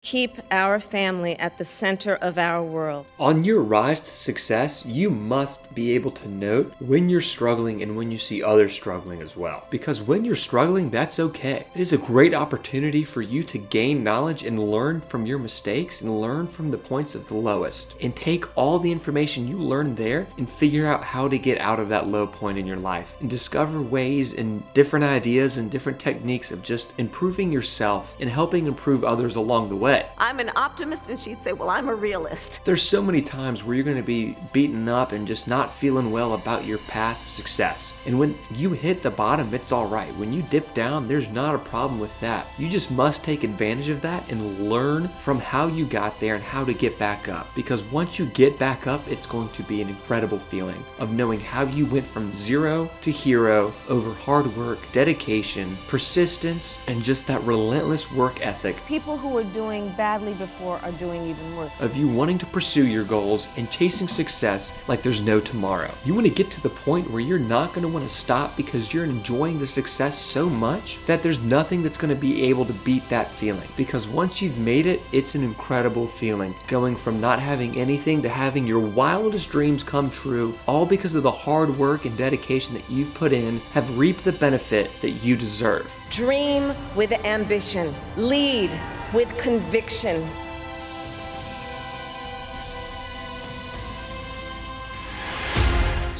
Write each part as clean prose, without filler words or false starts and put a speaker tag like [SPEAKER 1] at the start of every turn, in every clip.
[SPEAKER 1] Keep our family at the center of our world.
[SPEAKER 2] On your rise to success, you must be able to note when you're struggling and when you see others struggling as well. Because when you're struggling, that's okay. It is a great opportunity for you to gain knowledge and learn from your mistakes and learn from the points of the lowest. And take all the information you learn there and figure out how to get out of that low point in your life. And discover ways and different ideas and different techniques of just improving yourself and helping improve others along the way.
[SPEAKER 3] I'm an optimist, and she'd say, well, I'm a realist.
[SPEAKER 2] There's so many times where you're going to be beaten up and just not feeling well about your path of success. And when you hit the bottom, it's all right. When you dip down, there's not a problem with that. You just must take advantage of that and learn from how you got there and how to get back up. Because once you get back up, it's going to be an incredible feeling of knowing how you went from zero to hero over hard work, dedication, persistence, and just that relentless work ethic.
[SPEAKER 1] People who are doing badly before are doing even worse.
[SPEAKER 2] Of you wanting to pursue your goals and chasing success like there's no tomorrow. You want to get to the point where you're not going to want to stop because you're enjoying the success so much that there's nothing that's going to be able to beat that feeling. Because once you've made it, it's an incredible feeling. Going from not having anything to having your wildest dreams come true, all because of the hard work and dedication that you've put in, have reaped the benefit that you deserve.
[SPEAKER 1] Dream with ambition. Lead with conviction.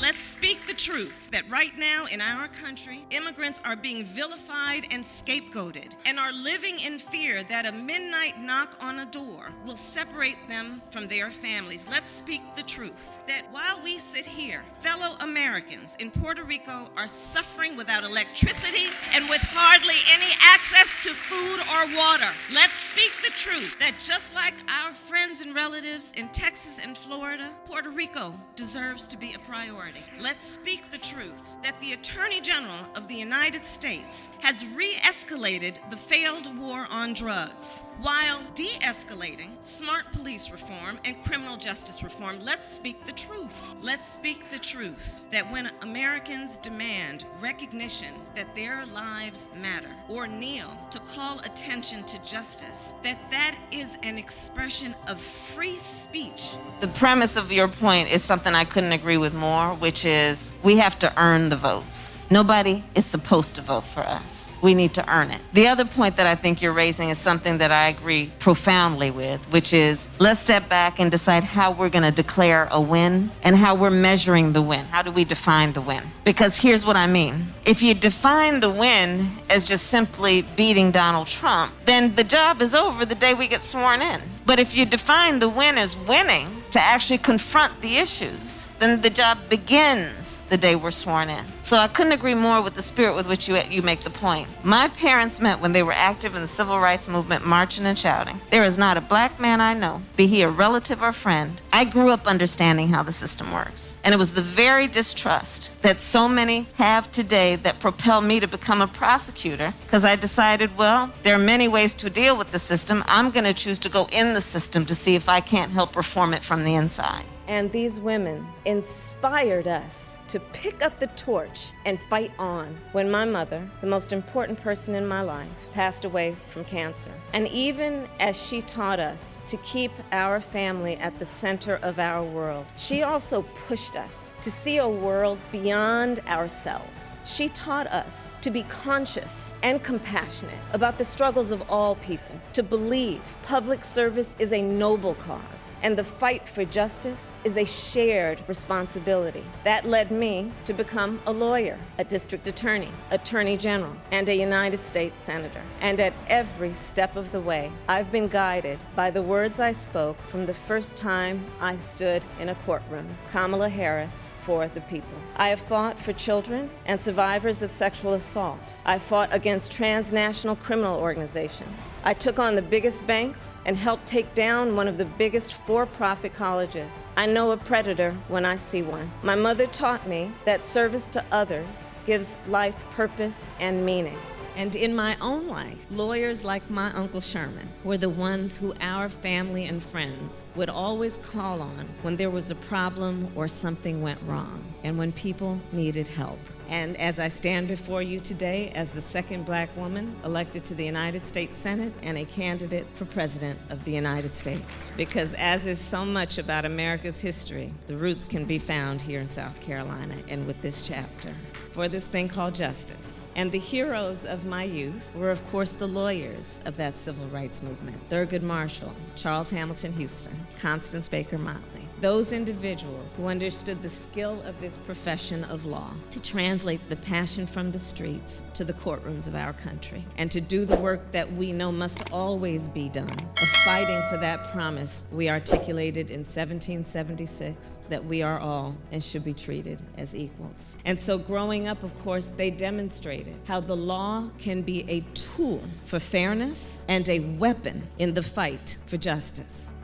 [SPEAKER 4] Let's speak the truth that right now in our country, immigrants are being vilified and scapegoated and are living in fear that a midnight knock on a door will separate them from their families. Let's speak the truth that while we sit here, fellow Americans in Puerto Rico are suffering without electricity and with hardly any access to food or water. Let's speak the truth that just like our friends and relatives in Texas and Florida, Puerto Rico deserves to be a priority. Let's speak the truth that the Attorney General of the United States has re-escalated the failed war on drugs while de-escalating smart police reform and criminal justice reform. Let's speak the truth. Let's speak the truth that when Americans demand recognition that their lives matter or kneel to call attention to justice, that is an expression of free speech.
[SPEAKER 5] The premise of your point is something I couldn't agree with more, which is we have to earn the votes. Nobody is supposed to vote for us. We need to earn it. The other point that I think you're raising is something that I agree profoundly with, which is let's step back and decide how we're going to declare a win and how we're measuring the win. How do we define the win? Because here's what I mean. If you define the win as just simply beating Donald Trump, then the job is over the day we get sworn in. But if you define the win as winning, to actually confront the issues, then the job begins the day we're sworn in. So I couldn't agree more with the spirit with which you make the point. My parents met when they were active in the civil rights movement, marching and shouting. There is not a black man I know, be he a relative or friend. I grew up understanding how the system works. And it was the very distrust that so many have today that propelled me to become a prosecutor, because I decided, well, there are many ways to deal with the system. I'm going to choose to go in the system to see if I can't help reform it from the inside.
[SPEAKER 1] And these women inspired us to pick up the torch and fight on when my mother, the most important person in my life, passed away from cancer. And even as she taught us to keep our family at the center of our world, she also pushed us to see a world beyond ourselves. She taught us to be conscious and compassionate about the struggles of all people, to believe public service is a noble cause, and the fight for justice is a shared responsibility. That led me to become a lawyer, a district attorney, attorney general, and a United States senator. And at every step of the way, I've been guided by the words I spoke from the first time I stood in a courtroom. Kamala Harris for the people. I have fought for children and survivors of sexual assault. I fought against transnational criminal organizations. I took on the biggest banks and helped take down one of the biggest for-profit colleges. I know a predator when I see one. My mother taught me that service to others gives life purpose and meaning. And in my own life, lawyers like my Uncle Sherman were the ones who our family and friends would always call on when there was a problem or something went wrong, and when people needed help. And as I stand before you today as the second black woman elected to the United States Senate and a candidate for President of the United States, because as is so much about America's history, the roots can be found here in South Carolina and with this chapter for this thing called justice. And the heroes of my youth were, of course, the lawyers of that civil rights movement: Thurgood Marshall, Charles Hamilton Houston, Constance Baker Motley. Those individuals who understood the skill of this profession of law to translate the passion from the streets to the courtrooms of our country, and to do the work that we know must always be done, of fighting for that promise we articulated in 1776, that we are all and should be treated as equals. And so growing up, of course, they demonstrated how the law can be a tool for fairness and a weapon in the fight for justice.